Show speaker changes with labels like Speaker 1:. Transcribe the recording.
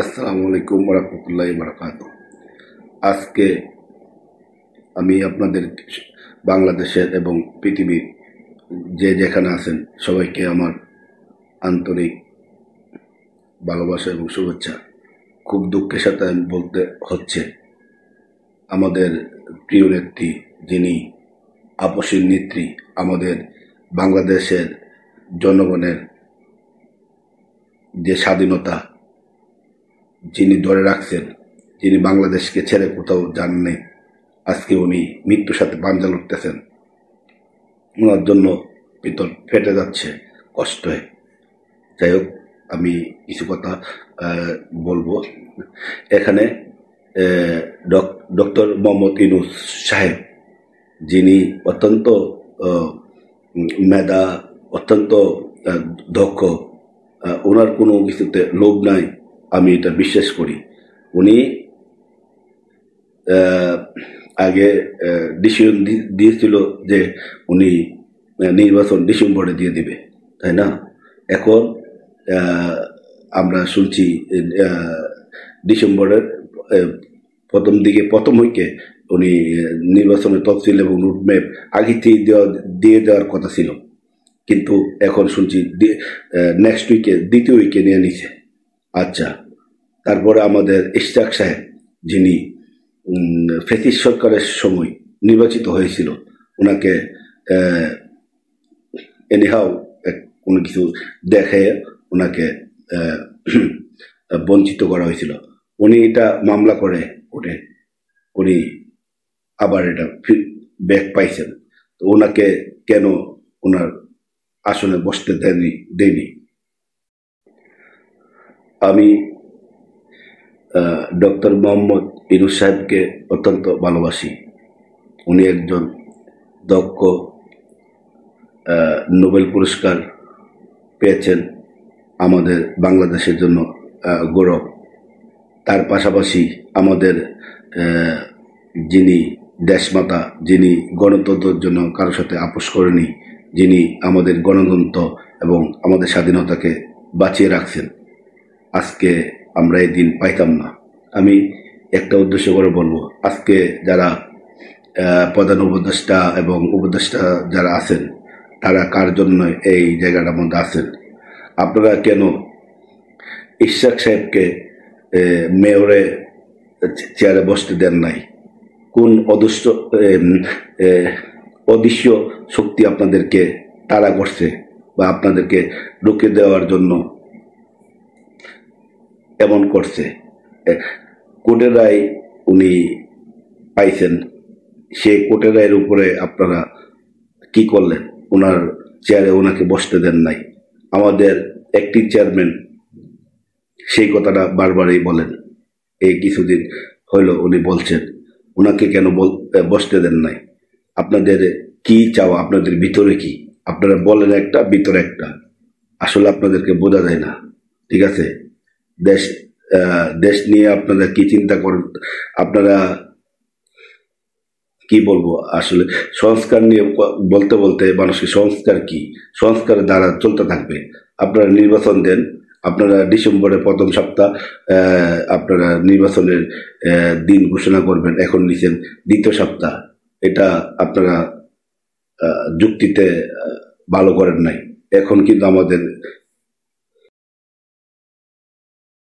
Speaker 1: আসসালামু আলাইকুম ওয়া বারাকাতুহু। আজকে আমি আপনাদের বাংলাদেশের এবং পৃথিবীর যে যেখানে আছেন সবাইকে আমার আন্তরিক ভালোবাসা এবং শুভেচ্ছা। খুব দুঃখের সাথে আমি বলতে হচ্ছে, আমাদের প্রিয় নেত্রী, যিনি আপসীর নেত্রী, আমাদের বাংলাদেশের জনগণের যে স্বাধীনতা যিনি ধরে রাখছেন, যিনি বাংলাদেশকে ছেড়ে কোথাও যাননি, আজকে উনি মৃত্যুর সাথে পাঞ্জা লড়তেছেন। ওনার জন্য ভিতর ফেটে যাচ্ছে কষ্টে। যাই হোক, আমি কিছু কথা বলবো এখানে। ডক্টর মোহাম্মদ ইউনূস সাহেব, যিনি অত্যন্ত মেধা, অত্যন্ত দক্ষ, ওনার কোনো কিছুতে লোভ নাই, আমি এটা বিশ্বাস করি। উনি আগে ডিসিশন দিয়েছিল যে উনি নির্বাচন ডিসেম্বরে দিয়ে দিবে, তাই না? এখন আমরা শুনছি ডিসেম্বরের প্রথম হইকে উনি নির্বাচনের তফসিল এবং রুটম্যাপ আগে দিয়ে দেওয়ার কথা ছিল, কিন্তু এখন শুনছি নেক্সট উইকে, দ্বিতীয় উইকে নিয়ে নিছে। আচ্ছা, তারপরে আমাদের ইশতিয়াক সাহেব, যিনি ফ্যাসিস্ট সরকারের সময় নির্বাচিত হয়েছিল, ওনাকে এনিহাও কোনো কিছু দেখে ওনাকে বঞ্চিত করা হয়েছিল। উনি এটা মামলা করে উনি আবার এটা ব্যাক পাইছেন। তো ওনাকে কেন ওনার আসনে বসতে দেয়নি? আমি ডক্টর মোহাম্মদ ইউনূস সাহেবকে অত্যন্ত ভালোবাসি। উনি একজন দক্ষ, নোবেল পুরস্কার পেয়েছেন, আমাদের বাংলাদেশের জন্য গৌরব। তার পাশাপাশি আমাদের যিনি দেশমাতা, যিনি গণতন্ত্রের জন্য কারোর সাথে আপোষ করেনি, যিনি আমাদের গণতন্ত্র এবং আমাদের স্বাধীনতাকে বাঁচিয়ে রাখছেন, আজকে আমরা এই দিন পাইতাম না। আমি একটা উদ্দেশ্য করে বলবো, আজকে যারা প্রধান উপদেষ্টা এবং উপদেষ্টা যারা আছেন, তারা কার জন্য এই জায়গাটার মধ্যে আছেন? আপনারা কেন ইশতিয়াক সাহেবকে মেয়রে চেয়ারে বসতে দেন নাই? কোন অদৃশ্য শক্তি আপনাদেরকে তাড়া করছে বা আপনাদেরকে ঢুকে দেওয়ার জন্য এমন করছে? কোর্টের রায় উনি পাইছেন, সেই কোর্টের রায়ের উপরে আপনারা কি করলেন? ওনার চেয়ারে ওনাকে বসতে দেন নাই। আমাদের একটি চেয়ারম্যান সেই কথাটা বারবারই বলেন, এই কিছুদিন হইল উনি বলছেন ওনাকে কেন বসতে দেন নাই। আপনাদের কি চাওয়া? আপনাদের ভিতরে কি? আপনারা বলেন একটা, ভিতরে একটা। আসলে আপনাদেরকে বোঝা যায় না, ঠিক আছে? দেশ নিয়ে আপনারা কি চিন্তা করেন? আপনারা কি বলবো, আসলে সংস্কার নিয়ে বলতে বলতে মানুষকে সংস্কার কি, সংস্কারের দ্বারা চলতে থাকবে। আপনারা নির্বাচন দেন, আপনারা ডিসেম্বরের প্রথম সপ্তাহ আপনারা নির্বাচনের দিন ঘোষণা করবেন, এখন নিছেন দ্বিতীয় সপ্তাহ। এটা আপনারা যুক্তিতে ভালো করেন নাই। এখন কিন্তু আমাদের